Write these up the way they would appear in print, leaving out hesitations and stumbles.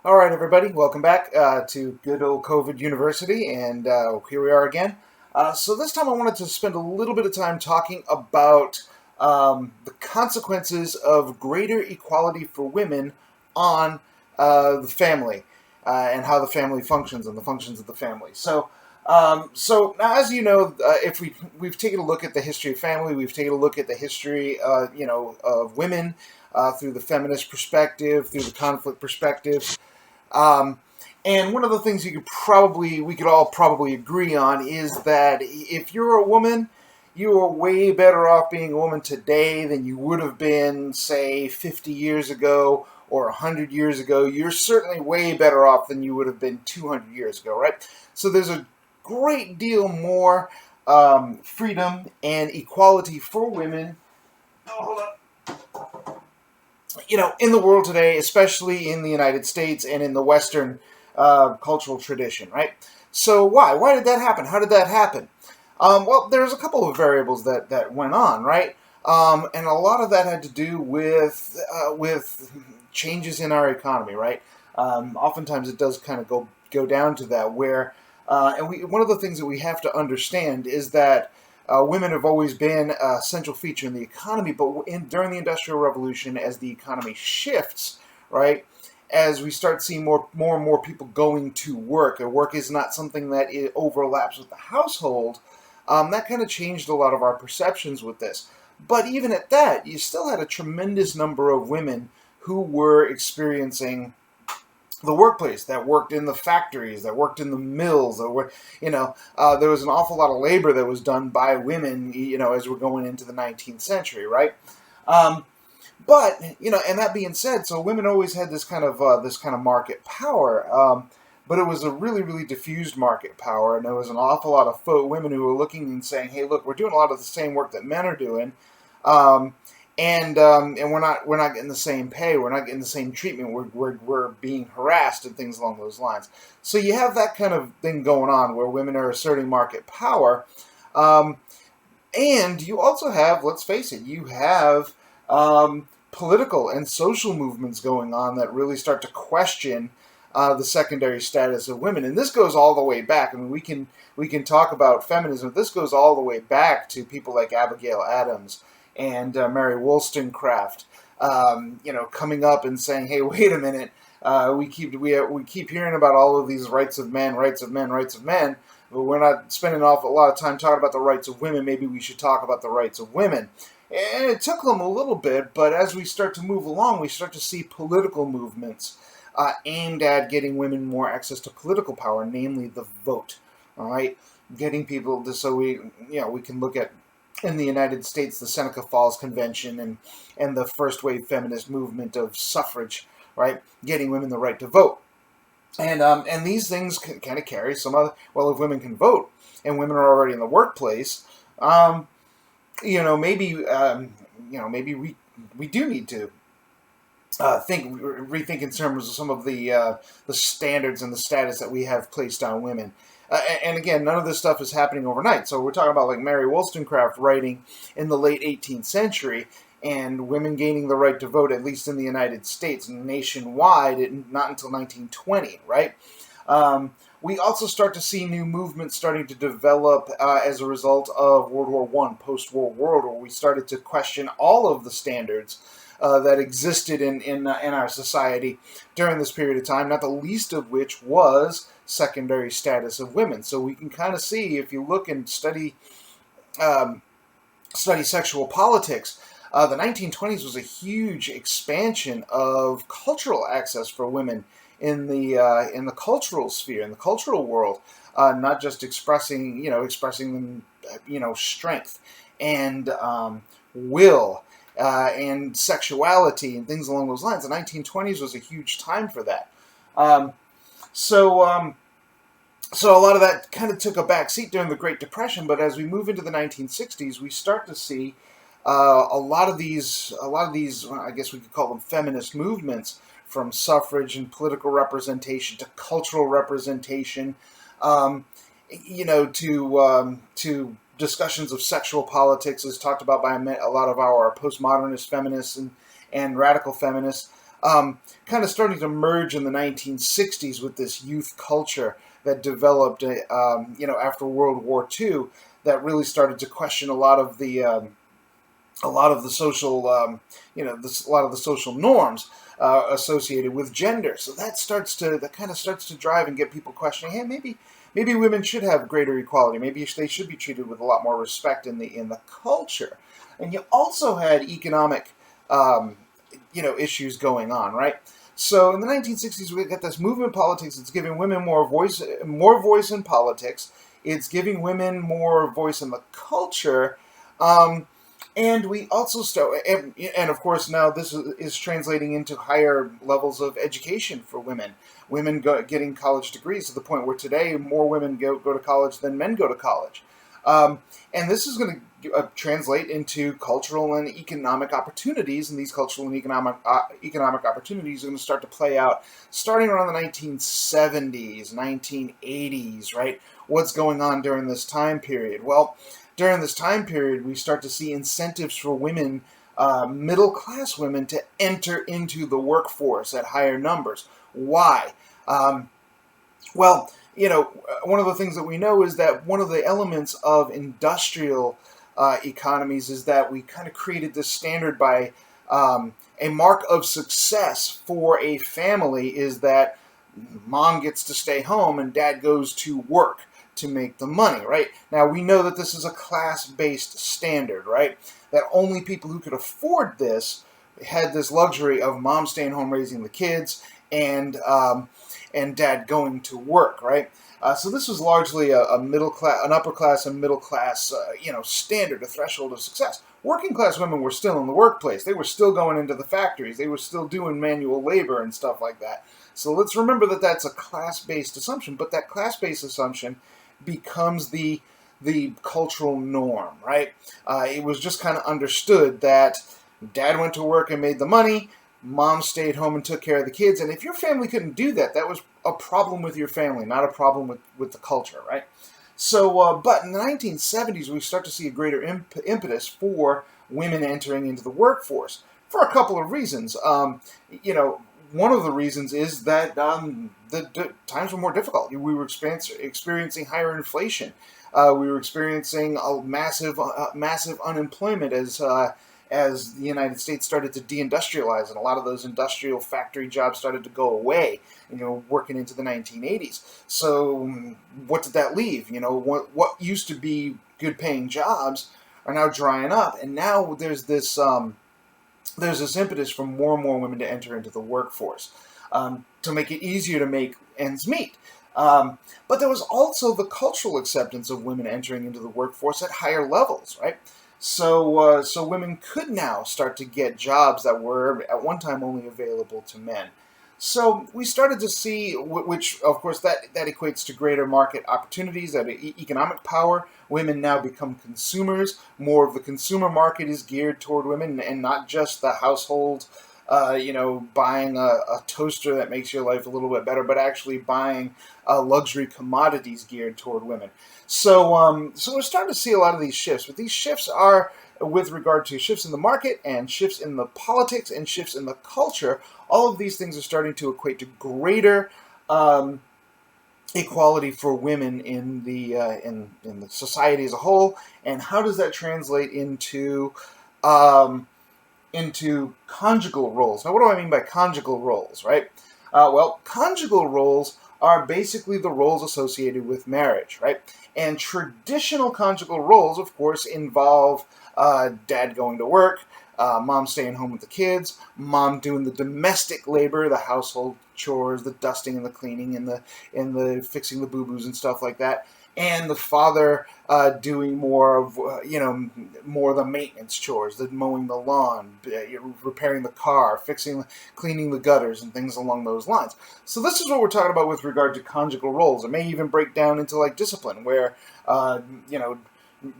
All right, everybody, welcome back to good old COVID University, and here we are again. So this time I wanted to spend a little bit of time talking about the consequences of greater equality for women on the family and how the family functions and the functions of the family. So now, as you know, if we've taken a look at the history of family, we've taken a look at the history, of women through the feminist perspective, through the conflict perspective. Um, and one of the things we could all probably agree on is that if you're a woman, you are way better off being a woman today than you would have been, say, 50 years ago or 100 years ago. You're certainly way better off than you would have been 200 years ago, right? So there's a great deal more freedom and equality for women. Oh, hold on. In the world today, especially in the United States and in the Western cultural tradition, right? So why? Why did that happen? How did that happen? Well, there's a couple of variables that went on, right? And a lot of that had to do with changes in our economy, right? Oftentimes it does kind of go down to that, where one of the things that we have to understand is that women have always been a central feature in the economy, but during the Industrial Revolution, as the economy shifts, right, as we start seeing more and more people going to work, and work is not something that it overlaps with the household, that kind of changed a lot of our perceptions with this. But even at that, you still had a tremendous number of women who were experiencing the workplace, that worked in the factories, that worked in the mills, that were, there was an awful lot of labor that was done by women, as we're going into the 19th century, right? Um, but and that being said, so women always had this kind of market power, but it was a really, really diffused market power, and there was an awful lot of women who were looking and saying, "Hey, look, we're doing a lot of the same work that men are doing." Um, and we're not getting the same pay, we're not getting the same treatment, we're being harassed and things along those lines. So you have that kind of thing going on where women are asserting market power, um, and you also have, let's face it, you have political and social movements going on that really start to question the secondary status of women, and this goes all the way back. I mean, we can talk about feminism. This goes all the way back to people like Abigail Adams and Mary Wollstonecraft, coming up and saying, "Hey, wait a minute, we keep hearing about all of these rights of men, rights of men, rights of men, but we're not spending an awful lot of time talking about the rights of women. Maybe we should talk about the rights of women." And it took them a little bit, but as we start to move along, we start to see political movements aimed at getting women more access to political power, namely the vote. All right, getting people to, so we can look at, in the United States, the Seneca Falls Convention and the first wave feminist movement of suffrage, right? Getting women the right to vote. And these things kind of carry some other, well, if women can vote and women are already in the workplace, maybe we do need to rethink in terms of some of the standards and the status that we have placed on women. And again, none of this stuff is happening overnight. So we're talking about like Mary Wollstonecraft writing in the late 18th century, and women gaining the right to vote, at least in the United States, nationwide, not until 1920, right? We also start to see new movements starting to develop as a result of World War I, post-World War, where we started to question all of the standards that existed in our society during this period of time, not the least of which was secondary status of women. So we can kind of see, if you look and study sexual politics, the 1920s was a huge expansion of cultural access for women in the cultural sphere, in the cultural world, not just expressing strength and will and sexuality and things along those lines. The 1920s was a huge time for that. Um, so um, so a lot of that kind of took a back seat during the Great Depression, but as we move into the 1960s, we start to see a lot of these, I guess we could call them feminist movements, from suffrage and political representation to cultural representation, um, to discussions of sexual politics, as talked about by a lot of our postmodernist feminists and radical feminists. kind of starting to merge in the 1960s with this youth culture that developed, after World War II, that really started to question a lot of the social, a lot of the social norms associated with gender. So that kind of starts to drive and get people questioning. Hey, maybe women should have greater equality. Maybe they should be treated with a lot more respect in the culture. And you also had economic, issues going on, right? So in the 1960s, we got this movement in politics. It's giving women more voice in politics. It's giving women more voice in the culture. And we also start, and of course now this is translating into higher levels of education for women. Women getting college degrees to the point where today more women go to college than men go to college. And this is going to translate into cultural and economic opportunities, and these cultural and economic opportunities are going to start to play out starting around the 1970s, 1980s, right? What's going on during this time period? Well, during this time period, we start to see incentives for women, middle-class women, to enter into the workforce at higher numbers. Why? Well, one of the things that we know is that one of the elements of industrial economies is that we kind of created this standard by a mark of success for a family is that mom gets to stay home and dad goes to work to make the money, right? Now, we know that this is a class-based standard, right? That only people who could afford this had this luxury of mom staying home raising the kids and dad going to work, right? So this was largely a middle class, an upper class and middle class, standard, a threshold of success. Working class women were still in the workplace. They were still going into the factories. They were still doing manual labor and stuff like that. So let's remember that that's a class-based assumption, but that class-based assumption becomes the cultural norm, right? It was just kind of understood that dad went to work and made the money, mom stayed home and took care of the kids, and if your family couldn't do that, that was a problem with your family, not a problem with the culture, right? So, but in the 1970s, we start to see a greater impetus for women entering into the workforce for a couple of reasons. One of the reasons is that the times were more difficult. We were experiencing higher inflation. We were experiencing a massive unemployment as the United States started to deindustrialize, and a lot of those industrial factory jobs started to go away. Working into the 1980s. So, what did that leave? What used to be good-paying jobs are now drying up, and now there's this impetus for more and more women to enter into the workforce to make it easier to make ends meet. But there was also the cultural acceptance of women entering into the workforce at higher levels, right? So women could now start to get jobs that were at one time only available to men. So we started to see, which of course that equates to greater market opportunities, that economic power. Women now become consumers. More of the consumer market is geared toward women, and not just the household, buying a toaster that makes your life a little bit better, but actually buying luxury commodities geared toward women. So we're starting to see a lot of these shifts, but these shifts are with regard to shifts in the market and shifts in the politics and shifts in the culture. All of these things are starting to equate to greater equality for women in the society as a whole. And how does that translate into conjugal roles? Now, what do I mean by conjugal roles, right? Well, conjugal roles are basically the roles associated with marriage, right? And traditional conjugal roles, of course, involve dad going to work, mom staying home with the kids, mom doing the domestic labor, the household chores, the dusting and the cleaning and the fixing the boo-boos and stuff like that, and the father doing more of more of the maintenance chores, the mowing the lawn, repairing the car, cleaning the gutters, and things along those lines. So this is what we're talking about with regard to conjugal roles. It may even break down into like discipline, where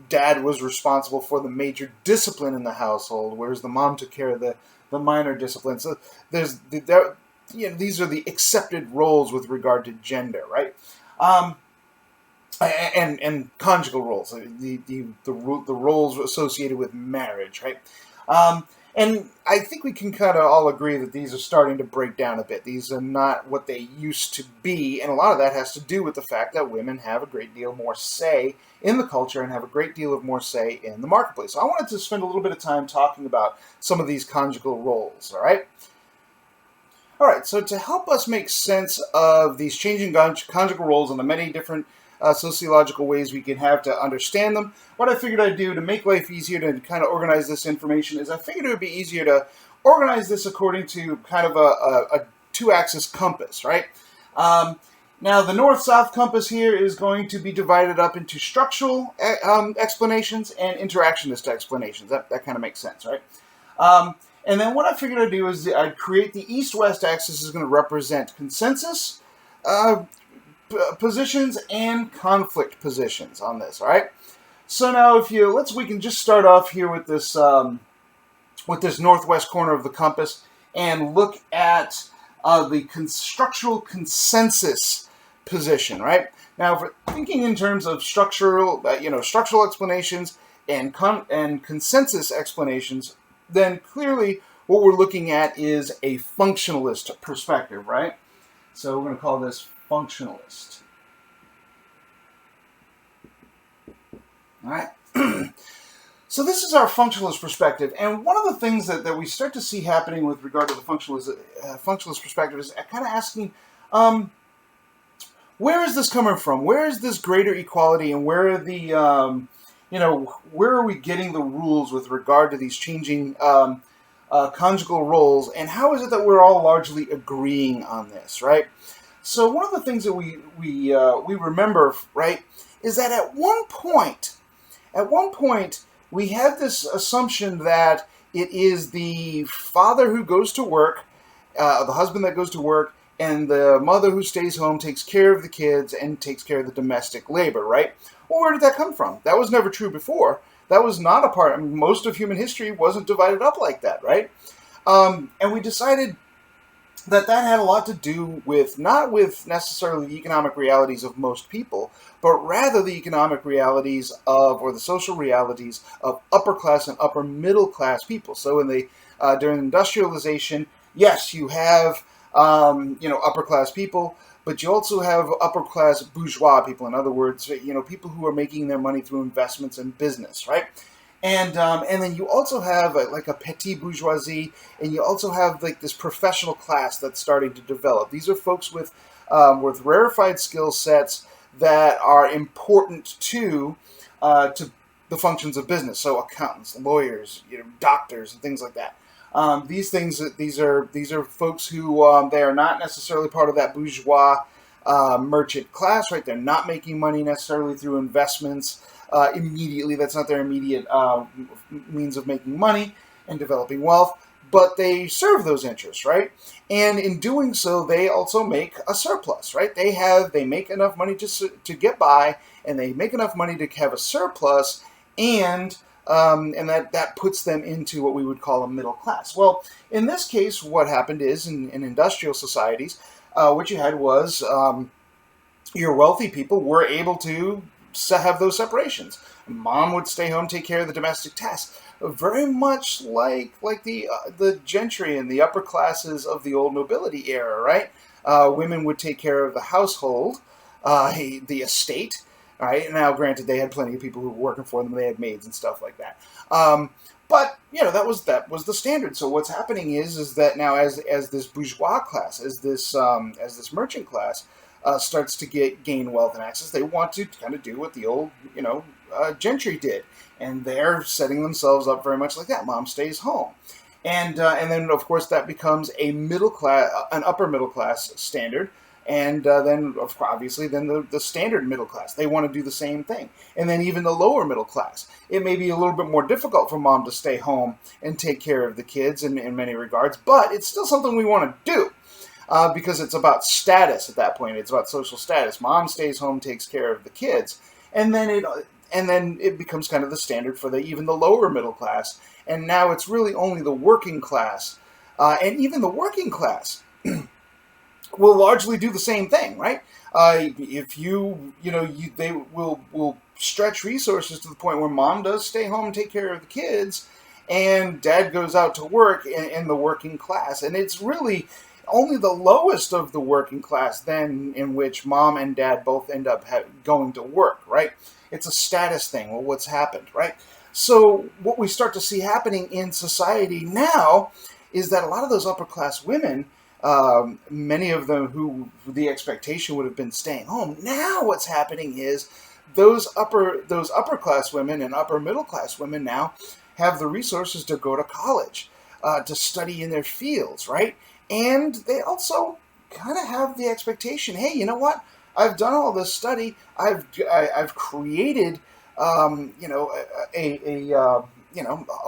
dad was responsible for the major discipline in the household, whereas the mom took care of the minor discipline. So these are the accepted roles with regard to gender, right? And conjugal roles, the roles associated with marriage, right? And I think we can kind of all agree that these are starting to break down a bit. These are not what they used to be, and a lot of that has to do with the fact that women have a great deal more say in the culture and have a great deal of more say in the marketplace. So I wanted to spend a little bit of time talking about some of these conjugal roles, all right? All right, so to help us make sense of these changing conjugal roles and the many different sociological ways we can have to understand them, what I figured I'd do to make life easier to kind of organize this information is I figured it would be easier to organize this according to kind of a two-axis compass, right? Now, the north-south compass here is going to be divided up into structural explanations and interactionist explanations. That kind of makes sense, right? And then what I figured I'd do is I'd create the east-west axis is going to represent consensus positions and conflict positions on this. All right. So now, we can just start off here with this northwest corner of the compass and look at the structural consensus position. Right now, if we're thinking in terms of structural explanations and consensus explanations, then clearly what we're looking at is a functionalist perspective, right? So we're going to call this functionalist. All right. So this is our functionalist perspective, and one of the things that we start to see happening with regard to the functionalist perspective is kind of asking, where is this coming from? Where is this greater equality, and where are the where are we getting the rules with regard to these changing conjugal roles, and how is it that we're all largely agreeing on this, right? So one of the things that we remember, right, is that at one point, we have this assumption that it is the father who goes to work, the husband that goes to work, and the mother who stays home takes care of the kids and takes care of the domestic labor, right? Well, where did that come from? That was never true before. That was not a part. I mean, most of human history wasn't divided up like that, right? And we decided that had a lot to do with not with necessarily the economic realities of most people, but rather the economic realities or the social realities of upper class and upper middle class people. So during industrialization, yes, you have upper class people, but you also have upper class bourgeois people. In other words, people who are making their money through investments in business, right? And then you also have a petit bourgeoisie, and you also have this professional class that's starting to develop. These are folks with rarefied skill sets that are important to the functions of business. So accountants, lawyers, doctors, and things like that. These are folks who they are not necessarily part of that bourgeois merchant class, right? They're not making money necessarily through investments immediately. That's not their immediate means of making money and developing wealth, but they serve those interests, right? And in doing so, they also make a surplus, right? They make enough money to get by, and they make enough money to have a surplus, and that puts them into what we would call a middle class. Well, in this case, what happened is in industrial societies, what you had was your wealthy people were able to have those separations. Mom would stay home, take care of the domestic tasks, very much like the gentry and the upper classes of the old nobility era, right? Women would take care of the household, the estate. Right now, granted, they had plenty of people who were working for them. They had maids and stuff like that. But that was the standard. So what's happening is that now, as this bourgeois class, as this merchant class starts to gain wealth and access, they want to kind of do what the old gentry did, and they're setting themselves up very much like that. Mom stays home, and then of course that becomes an upper middle class standard. And then, obviously, the standard middle class, they want to do the same thing. And then even the lower middle class, it may be a little bit more difficult for mom to stay home and take care of the kids in many regards, but it's still something we want to do because it's about status at that point. It's about social status. Mom stays home, takes care of the kids, and then it becomes kind of the standard for even the lower middle class. And now it's really only the working class, and even the working class will largely do the same thing, right? If they will stretch resources to the point where mom does stay home and take care of the kids, and dad goes out to work in the working class. And it's really only the lowest of the working class then in which mom and dad both end up going to work, right? It's a status thing. Well, what's happened, right? So what we start to see happening in society now is that a lot of those upper class women, many of them who the expectation would have been staying home, now what's happening is those upper class women and upper middle class women now have the resources to go to college, to study in their fields, right? And they also kind of have the expectation, hey, you know what? I've done all this study. I've created, a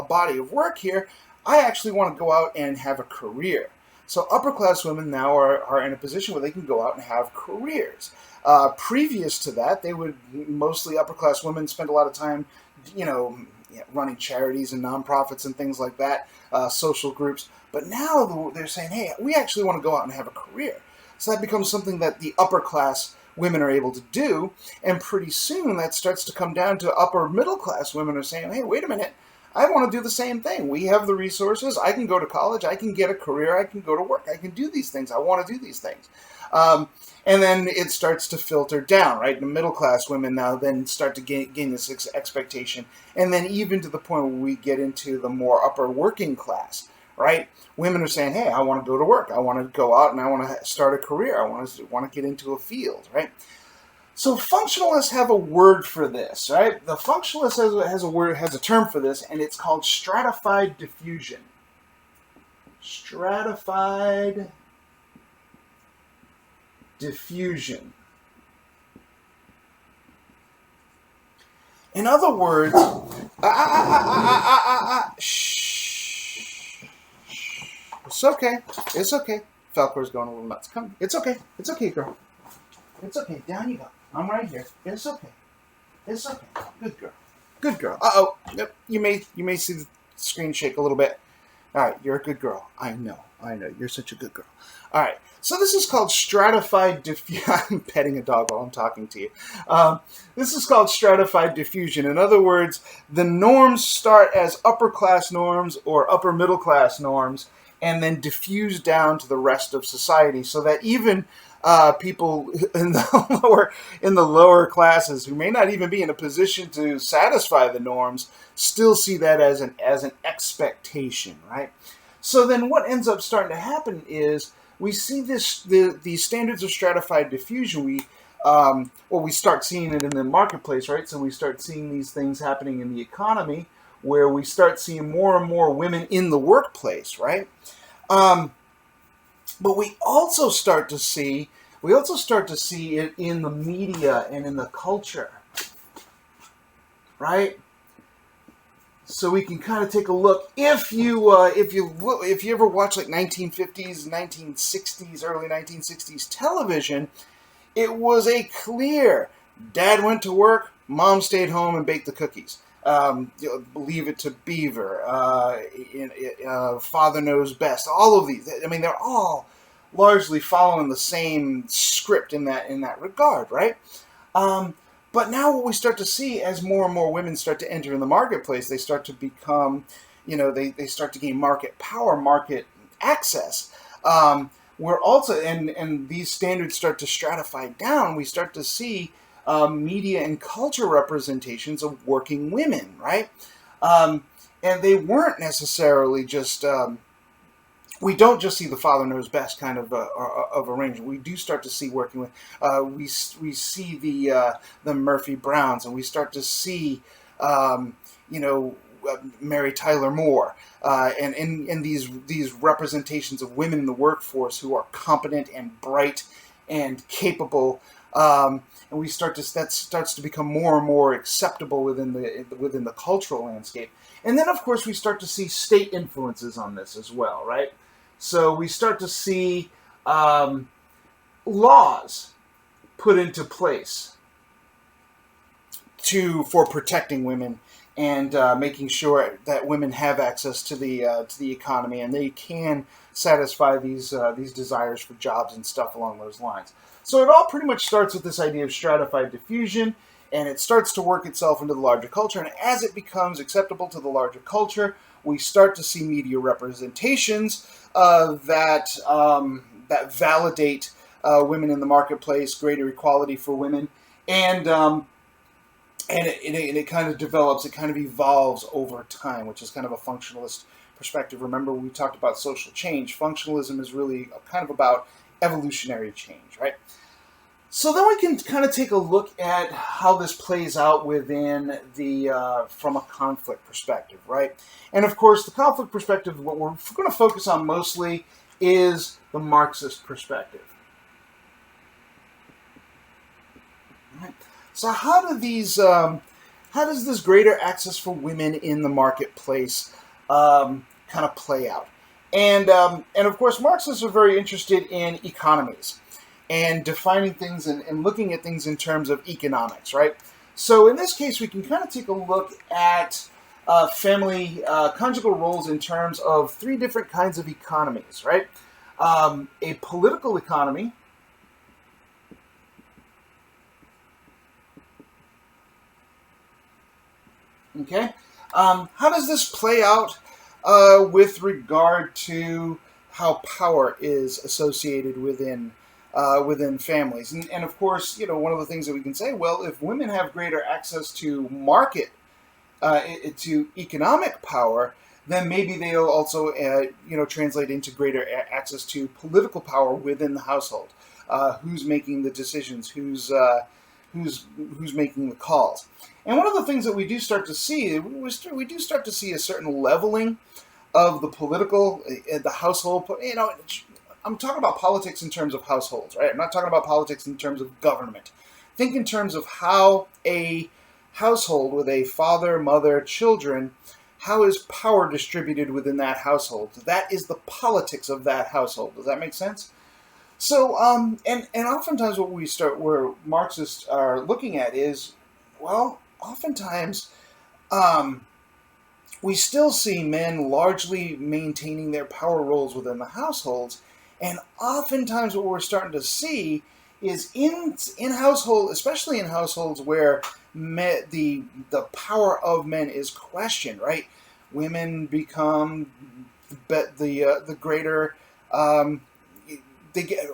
body of work here. I actually want to go out and have a career. So upper class women now are in a position where they can go out and have careers. Previous to that, they would mostly upper class women spend a lot of time, running charities and nonprofits and things like that, social groups. But now they're saying, hey, we actually want to go out and have a career. So that becomes something that the upper class women are able to do. And pretty soon that starts to come down to upper middle class women are saying, hey, wait a minute, I want to do the same thing. We have the resources. I can go to college. I can get a career. I can go to work. I can do these things. I want to do these things. And then it starts to filter down, right? The middle class women now then start to gain this expectation. And then even to the point where we get into the more upper working class, right? Women are saying, hey, I want to go to work. I want to go out and I want to start a career. I want to get into a field, right? So functionalists have a word for this, right? The functionalist has a term for this, and it's called stratified diffusion. Stratified diffusion. In other words, shh. It's okay. It's okay. Falcor's going a little nuts. Come. It's okay. It's okay, girl. It's okay. Down you go. I'm right here. It's okay. It's okay. Good girl. Good girl. Uh-oh. Yep. You may see the screen shake a little bit. All right. You're a good girl. I know. You're such a good girl. All right. So this is called stratified diffusion. I'm petting a dog while I'm talking to you. This is called stratified diffusion. In other words, the norms start as upper class norms or upper middle class norms and then diffuse down to the rest of society so that even people in the lower classes who may not even be in a position to satisfy the norms still see that as an expectation, right? So then what ends up starting to happen is we see these standards of stratified diffusion. We start seeing it in the marketplace, right? So we start seeing these things happening in the economy where we start seeing more and more women in the workplace, right? But we also start to see it in the media and in the culture, right? So we can kind of take a look. If you ever watch like 1950s, 1960s, early 1960s television, it was a clear dad went to work, mom stayed home and baked the cookies. Leave It to Beaver, Father Knows Best. All of these. I mean, they're all largely following the same script in that regard, right? But now what we start to see as more and more women start to enter in the marketplace, they start to become, they start to gain market power, market access. We're also, and these standards start to stratify down, we start to see media and culture representations of working women, right? And they weren't necessarily just... we don't just see the Father Knows Best kind of arrangement. We do start to see working with. We see the Murphy Browns, and we start to see, Mary Tyler Moore, and these representations of women in the workforce who are competent and bright and capable. And that starts to become more and more acceptable within the cultural landscape. And then, of course, we start to see state influences on this as well, right? So we start to see laws put into place for protecting women and making sure that women have access to the economy and they can satisfy these desires for jobs and stuff along those lines. So it all pretty much starts with this idea of stratified diffusion, and it starts to work itself into the larger culture. And as it becomes acceptable to the larger culture, we start to see media representations that validate women in the marketplace, greater equality for women, and it kind of develops, it kind of evolves over time, which is kind of a functionalist perspective. Remember, we talked about social change. Functionalism is really kind of about evolutionary change, right? So then we can kind of take a look at how this plays out within from a conflict perspective, right? And of course, the conflict perspective, what we're going to focus on mostly is the Marxist perspective. Right. So how does this greater access for women in the marketplace kind of play out? And of course, Marxists are very interested in economies and defining things and looking at things in terms of economics, right? So in this case, we can kind of take a look at conjugal roles in terms of three different kinds of economies, right? A political economy, okay? How does this play out with regard to how power is associated within families? And of course, one of the things that we can say, well, if women have greater access to to economic power, then maybe they'll also, translate into greater access to political power within the household. Who's making the decisions? Who's making the calls? And one of the things that we do start to see, we do start to see a certain leveling of the political, the household. I'm talking about politics in terms of households, right? I'm not talking about politics in terms of government. Think in terms of how a household with a father, mother, children, how is power distributed within that household? That is the politics of that household. Does that make sense? So, and oftentimes where Marxists are looking at is, well, oftentimes, we still see men largely maintaining their power roles within the households, and oftentimes what we're starting to see is in household, especially in households where the power of men is questioned, right? Women become the greater.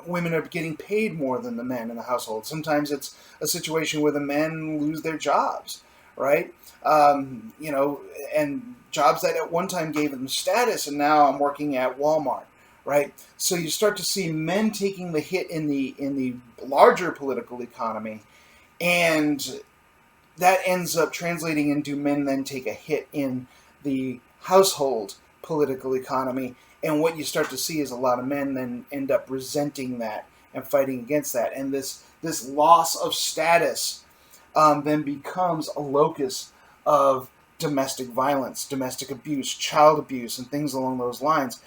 Women are getting paid more than the men in the household. Sometimes it's a situation where the men lose their jobs, right? And jobs that at one time gave them status, and now I'm working at Walmart, right? So you start to see men taking the hit in the larger political economy, and that ends up translating into men then take a hit in the household political economy. And what you start to see is a lot of men then end up resenting that and fighting against that. And this loss of status then becomes a locus of domestic violence, domestic abuse, child abuse, and things along those lines.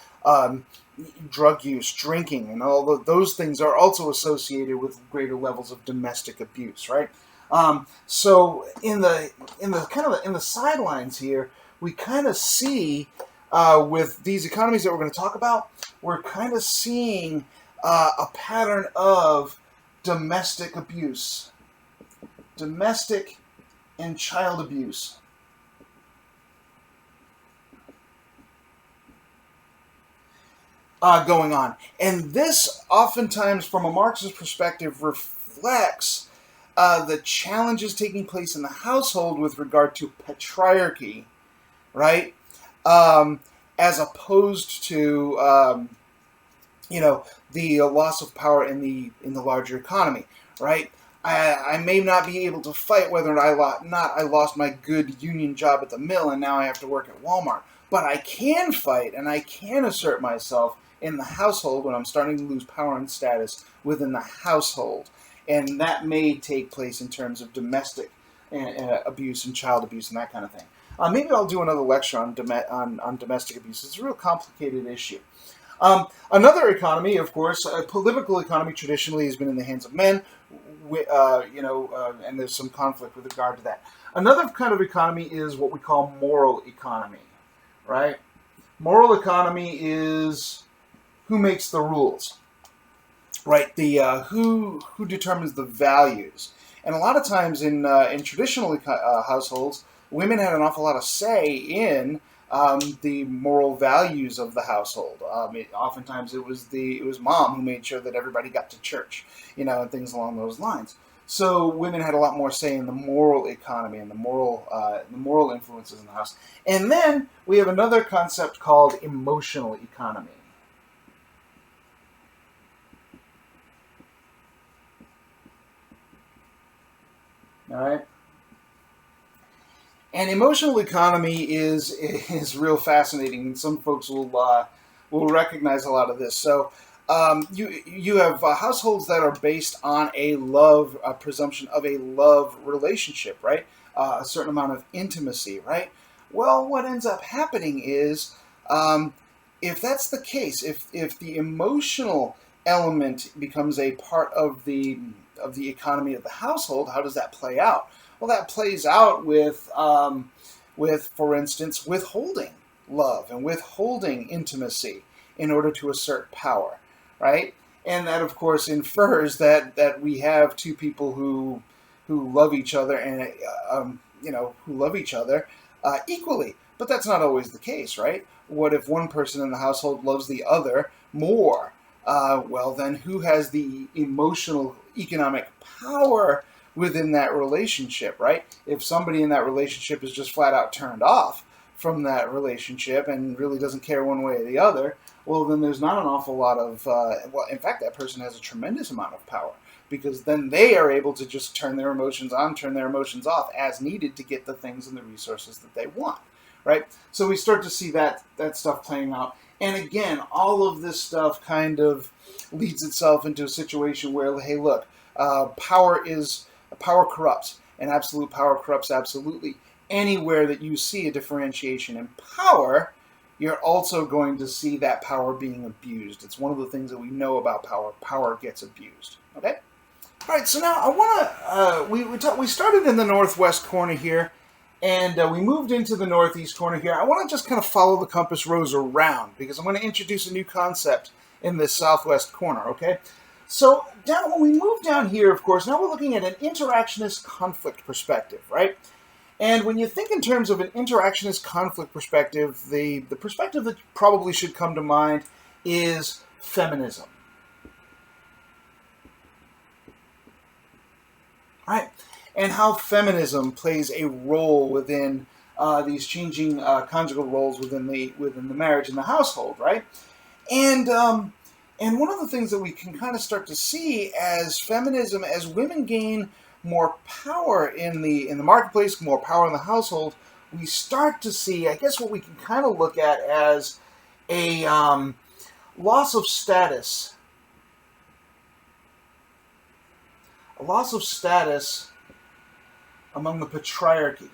Drug use, drinking, and all of those things are also associated with greater levels of domestic abuse, right? So in the sidelines here, we kind of see with these economies that we're going to talk about, we're kind of seeing a pattern of domestic abuse, domestic and child abuse. Going on. And this oftentimes, from a Marxist perspective, reflects the challenges taking place in the household with regard to patriarchy, right? As opposed to, the loss of power in the larger economy, right? I may not be able to fight whether or not I lost my good union job at the mill and now I have to work at Walmart. But I can fight and I can assert myself in the household when I'm starting to lose power and status within the household. And that may take place in terms of domestic abuse and child abuse and that kind of thing. Maybe I'll do another lecture on domestic abuse. It's a real complicated issue. Another economy, of course, a political economy traditionally has been in the hands of men, and there's some conflict with regard to that. Another kind of economy is what we call moral economy, right? Moral economy is who makes the rules, right? Who determines the values. And a lot of times in traditional households, women had an awful lot of say in the moral values of the household. Oftentimes it was mom who made sure that everybody got to church, and things along those lines. So women had a lot more say in the moral economy and the moral influences in the house. And then we have another concept called emotional economy. All right. And emotional economy is real fascinating, and some folks will recognize a lot of this. So you have households that are based on a presumption of a love relationship, right? A certain amount of intimacy, right? Well, what ends up happening is, if that's the case, if the emotional element becomes a part of the economy of the household, how does that play out? Well, that plays out with, for instance, withholding love and withholding intimacy in order to assert power, right? And that, of course, infers that we have two people who love each other and who love each other equally. But that's not always the case, right? What if one person in the household loves the other more? Well, then who has the emotional, economic power within that relationship, right? If somebody in that relationship is just flat out turned off from that relationship and really doesn't care one way or the other, well, then there's not an awful lot of, in fact, that person has a tremendous amount of power, because then they are able to just turn their emotions on, turn their emotions off as needed to get the things and the resources that they want, right? So we start to see that stuff playing out. And again, all of this stuff kind of leads itself into a situation where, hey, look, power corrupts, and absolute power corrupts absolutely. Anywhere that you see a differentiation in power, you're also going to see that power being abused. It's one of the things that we know about power. Power gets abused. Okay? All right, so now I want to, we started in the northwest corner here, and we moved into the northeast corner here. I want to just kind of follow the compass rose around, because I'm going to introduce a new concept in this southwest corner, okay? So when we move down here, of course, now we're looking at an interactionist conflict perspective, right? And when you think in terms of an interactionist conflict perspective, the perspective that probably should come to mind is feminism. Right? And how feminism plays a role within these changing conjugal roles within the marriage and the household, right? And one of the things that we can kind of start to see as feminism, as women gain more power in the marketplace, more power in the household, we start to see, I guess, what we can kind of look at as a loss of status. A loss of status among the patriarchy.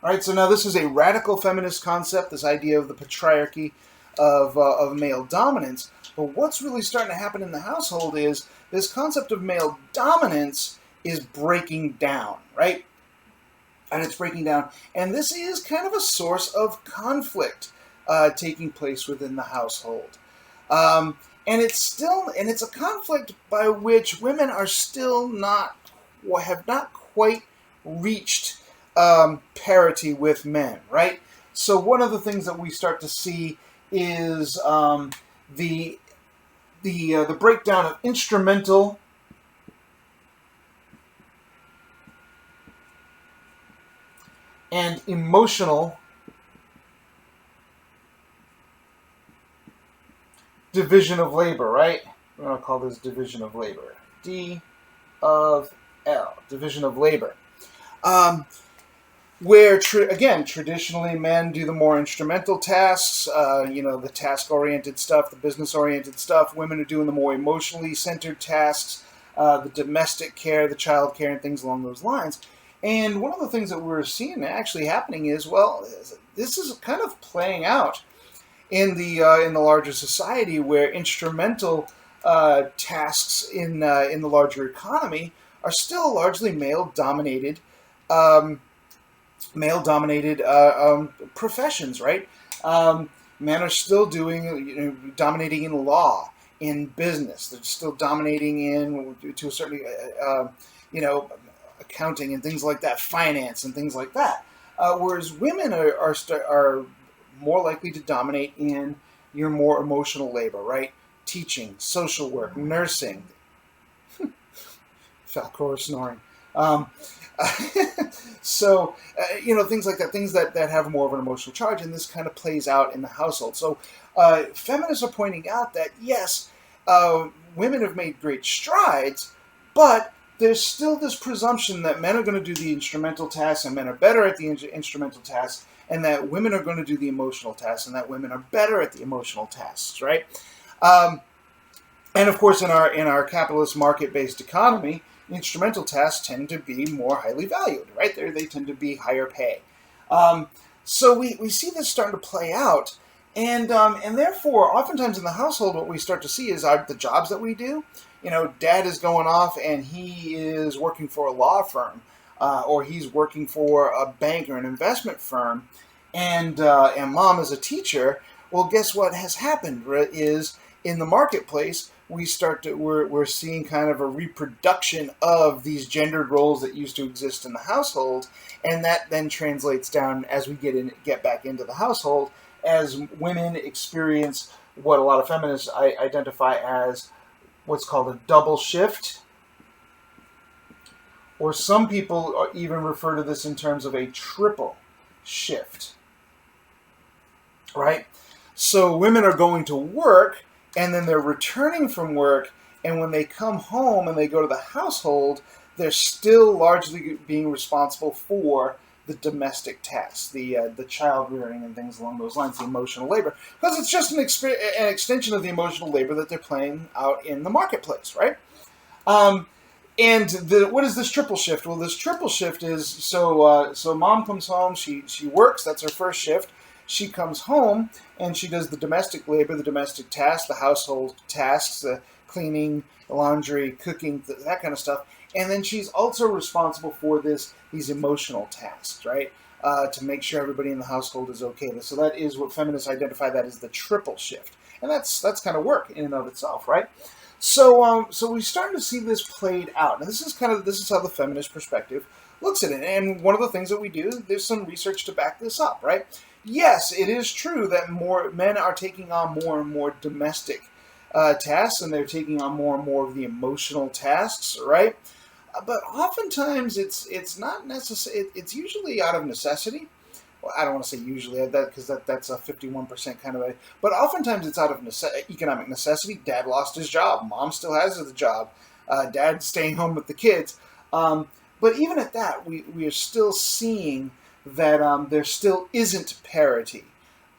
All right, so now this is a radical feminist concept, this idea of the patriarchy of male dominance. But what's really starting to happen in the household is this concept of male dominance is breaking down, right? And it's breaking down. And this is kind of a source of conflict taking place within the household. And it's a conflict by which women are still have not quite reached parity with men, right? So one of the things that we start to see is the breakdown of instrumental and emotional division of labor, right? We're going to call this division of labor. D of L, division of labor. Where, traditionally men do the more instrumental tasks, the task-oriented stuff, the business-oriented stuff. Women are doing the more emotionally centered tasks, the domestic care, the child care, and things along those lines. And one of the things that we're seeing actually happening is, well, this is kind of playing out in the larger society, where instrumental tasks in the larger economy are still largely male-dominated professions, right? Men are still dominating in law, in business. They're still dominating to a certain, accounting and things like that, finance and things like that. Whereas women are more likely to dominate in your more emotional labor, right? Teaching, social work, nursing. Falcor snoring. Um, things like that, things that have more of an emotional charge, and this kind of plays out in the household. So feminists are pointing out that, yes, women have made great strides, but there's still this presumption that men are going to do the instrumental tasks and men are better at the instrumental tasks, and that women are going to do the emotional tasks and that women are better at the emotional tasks, right? And of course, in our capitalist market-based economy, instrumental tasks tend to be more highly valued, right? They tend to be higher pay. So we see this starting to play out, and therefore, oftentimes in the household, what we start to see is the jobs that we do. Dad is going off and he is working for a law firm, or he's working for a bank or an investment firm, and mom is a teacher. Well, guess what has happened is in the marketplace, we're seeing kind of a reproduction of these gendered roles that used to exist in the household, and that then translates down as we get back into the household, as women experience what a lot of feminists identify as what's called a double shift, or some people even refer to this in terms of a triple shift, right? So women are going to work, and then they're returning from work, and when they come home and they go to the household, they're still largely being responsible for the domestic tasks, the child rearing and things along those lines, the emotional labor, because it's just an extension of the emotional labor that they're playing out in the marketplace, right? What is this triple shift? Well, this triple shift is so mom comes home, she works, that's her first shift. She comes home and she does the domestic labor, the domestic tasks, the household tasks, the cleaning, the laundry, cooking, that kind of stuff. And then she's also responsible for these emotional tasks, right? To make sure everybody in the household is okay. So that is what feminists identify that as the triple shift. And that's kind of work in and of itself, right? So we're starting to see this played out. And this is how the feminist perspective looks at it. And one of the things that we do, there's some research to back this up, right? Yes, it is true that more men are taking on more and more domestic tasks, and they're taking on more and more of the emotional tasks, right? But oftentimes it's not necessary. It's usually out of necessity. Well, I don't want to say usually because that's a 51% kind of a. But oftentimes it's out of economic necessity. Dad lost his job. Mom still has the job. Dad's staying home with the kids. But even at that, we are still seeing that there still isn't parity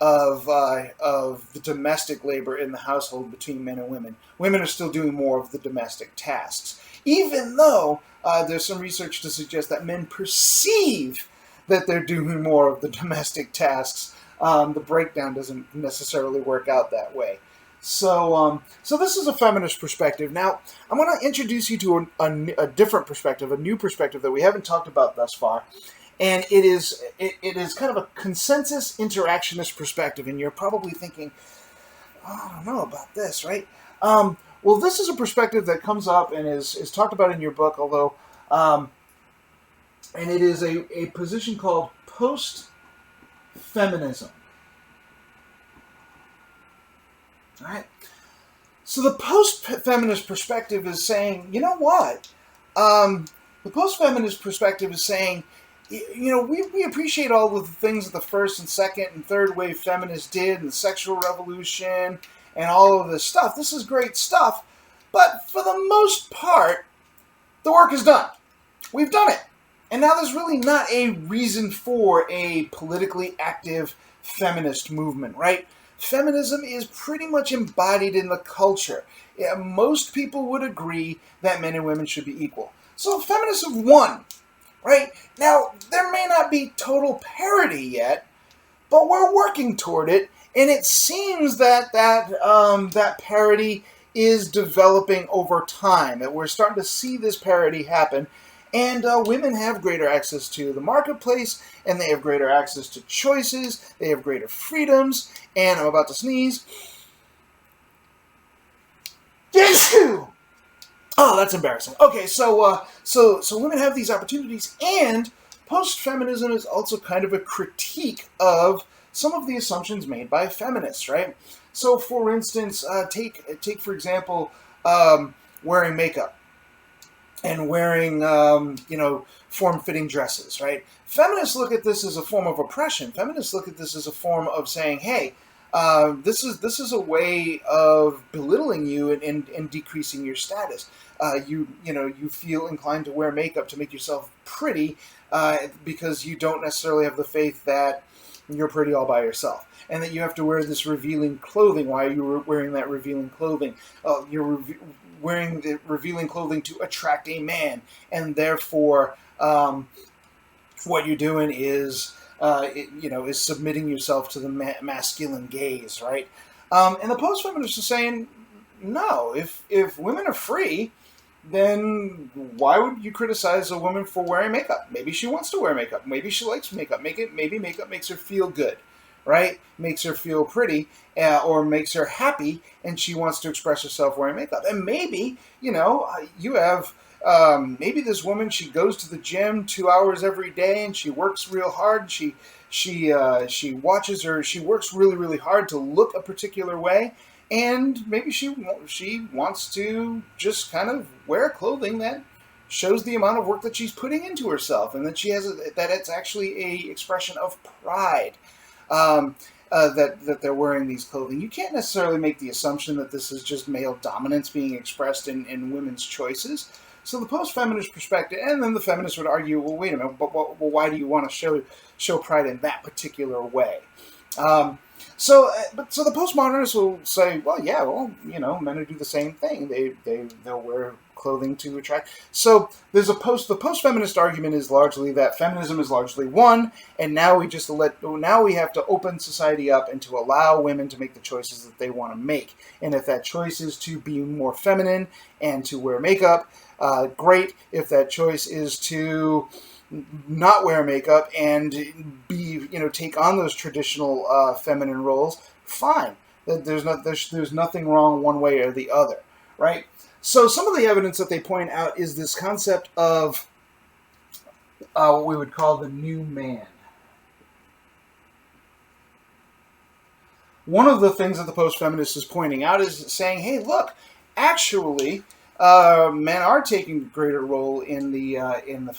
of the domestic labor in the household between men and women. Women are still doing more of the domestic tasks, even though there's some research to suggest that men perceive that they're doing more of the domestic tasks. The breakdown doesn't necessarily work out that way. So this is a feminist perspective. Now, I'm going to introduce you to a different perspective, a new perspective that we haven't talked about thus far. And it is kind of a consensus interactionist perspective. And you're probably thinking, oh, I don't know about this, right? Well, this is a perspective that comes up and is talked about in your book, although, and it is a position called post-feminism. All right? So the post-feminist perspective is saying, you know what? The post-feminist perspective is saying, we appreciate all of the things that the first and second and third wave feminists did, and the sexual revolution, and all of this stuff. This is great stuff, but for the most part, the work is done. We've done it. And now there's really not a reason for a politically active feminist movement, right? Feminism is pretty much embodied in the culture. Yeah, most people would agree that men and women should be equal. So feminists have won. Right? Now, there may not be total parity yet, but we're working toward it, and it seems that parity is developing over time, that we're starting to see this parity happen, and women have greater access to the marketplace, and they have greater access to choices, they have greater freedoms, and I'm about to sneeze. Oh, that's embarrassing. Okay, so women have these opportunities, and post-feminism is also kind of a critique of some of the assumptions made by feminists, right? So, for instance, take for example, wearing makeup and wearing, form-fitting dresses, right? Feminists look at this as a form of oppression. Feminists look at this as a form of saying, hey, this is a way of belittling you and decreasing your status. You feel inclined to wear makeup to make yourself pretty because you don't necessarily have the faith that you're pretty all by yourself, and that you have to wear this revealing clothing. Why are you wearing that revealing clothing? Wearing the revealing clothing to attract a man, and therefore, what you're doing is, is submitting yourself to the masculine gaze, right? And the post-feminists are saying, no, if women are free, then why would you criticize a woman for wearing makeup? Maybe she wants to wear makeup. Maybe she likes makeup. Maybe makeup makes her feel good, right? Makes her feel pretty, or makes her happy, and she wants to express herself wearing makeup. And maybe, you have, maybe this woman, she goes to the gym 2 hours every day, and she works real hard. She works really, really hard to look a particular way. And maybe she wants to just kind of wear clothing that shows the amount of work that she's putting into herself, and that that it's actually a expression of pride, that they're wearing these clothing. You can't necessarily make the assumption that this is just male dominance being expressed in women's choices. So the post-feminist perspective, and then the feminists would argue, well, wait a minute, but why do you want to show pride in that particular way? So the postmodernists will say, well, yeah, men who do the same thing. They'll wear clothing to attract. So the post-feminist argument is largely that feminism is largely won, and now we have to open society up and to allow women to make the choices that they want to make. And if that choice is to be more feminine and to wear makeup, great. If that choice is to not wear makeup and take on those traditional feminine roles, fine. There's nothing wrong one way or the other, right? So some of the evidence that they point out is this concept of what we would call the new man. One of the things that the post-feminist is pointing out is saying, hey, look, actually, men are taking a greater role in the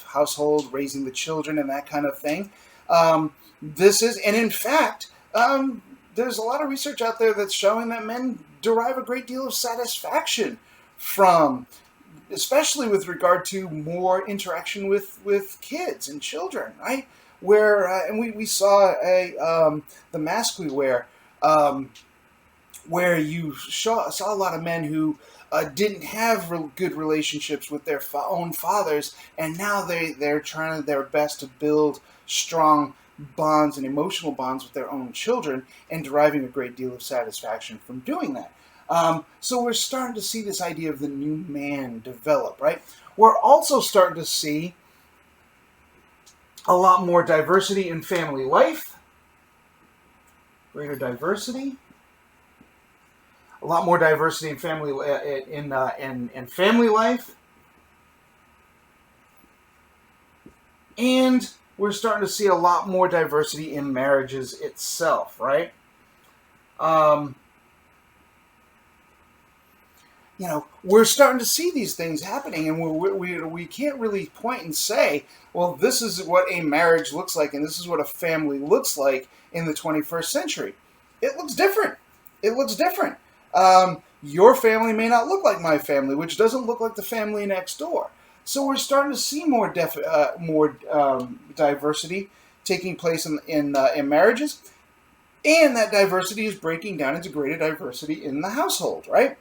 household, raising the children and that kind of thing. And in fact, there's a lot of research out there that's showing that men derive a great deal of satisfaction from, especially with regard to more interaction with kids and children, right? Where and we saw the mask we wear, where you saw a lot of men who didn't have good relationships with their own fathers, and now they're trying their best to build strong bonds and emotional bonds with their own children, and deriving a great deal of satisfaction from doing that. So we're starting to see this idea of the new man develop, right? We're also starting to see a lot more diversity in family life, greater diversity. A lot more diversity in family in family life, and we're starting to see a lot more diversity in marriages itself, right? We're starting to see these things happening, and we can't really point and say, well, this is what a marriage looks like, and this is what a family looks like in the 21st century. It looks different. It looks different. Your family may not look like my family, which doesn't look like the family next door. So we're starting to see more diversity taking place in marriages, and that diversity is breaking down into greater diversity in the household, right?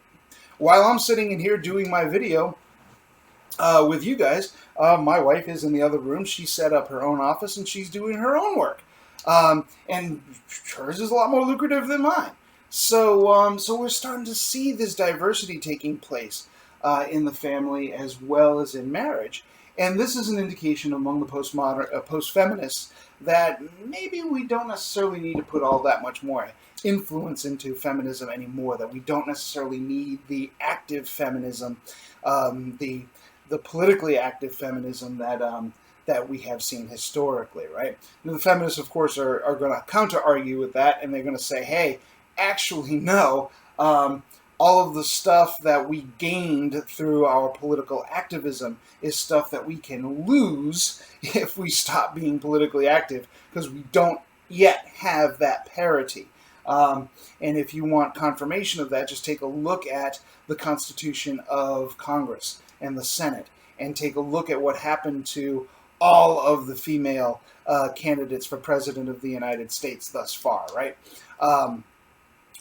While I'm sitting in here doing my video with you guys, my wife is in the other room. She set up her own office, and she's doing her own work. And hers is a lot more lucrative than mine. So we're starting to see this diversity taking place in the family as well as in marriage. And this is an indication among the post-feminists that maybe we don't necessarily need to put all that much more influence into feminism anymore, that we don't necessarily need the active feminism, the politically active feminism that we have seen historically, right? Now, the feminists, of course, are going to counter-argue with that, and they're going to say, hey, actually, no, all of the stuff that we gained through our political activism is stuff that we can lose if we stop being politically active, because we don't yet have that parity. And if you want confirmation of that, just take a look at the Constitution of Congress and the Senate, and take a look at what happened to all of the female candidates for President of the United States thus far, right?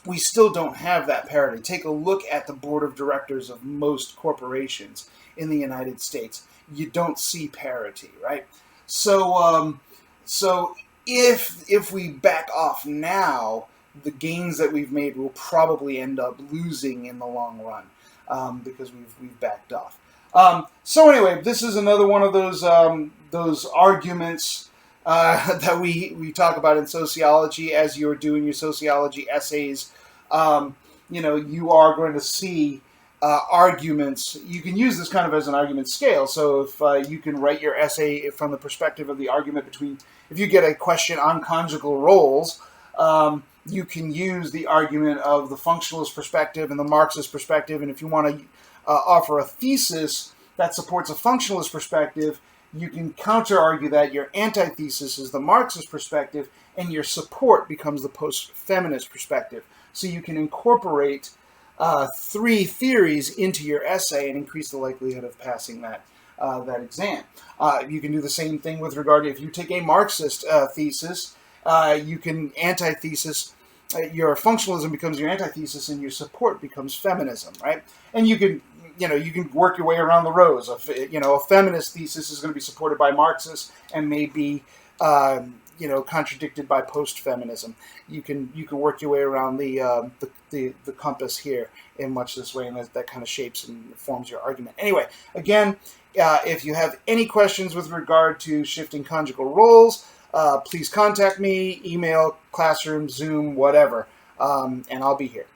We still don't have that parity. Take a look at the board of directors of most corporations in the United States. You don't see parity, right? So, so if we back off now, the gains that we've made will probably end up losing in the long run, because we've backed off. So anyway, this is another one of those arguments that we talk about in sociology. As you're doing your sociology essays, you are going to see arguments. You can use this kind of as an argument scale. So if you can write your essay from the perspective of the argument between, if you get a question on conjugal roles, you can use the argument of the functionalist perspective and the Marxist perspective. And if you want to offer a thesis that supports a functionalist perspective, you can counter-argue that your antithesis is the Marxist perspective, and your support becomes the post-feminist perspective. So you can incorporate three theories into your essay and increase the likelihood of passing that exam. You can do the same thing with regard to, if you take a Marxist thesis, you can antithesis, your functionalism becomes your antithesis, and your support becomes feminism, right? And you can work your way around the rows. A feminist thesis is going to be supported by Marxists and may be, contradicted by post-feminism. You can work your way around the compass here in much this way, and that kind of shapes and forms your argument. Anyway, again, if you have any questions with regard to shifting conjugal roles, please contact me, email, classroom, Zoom, whatever, and I'll be here.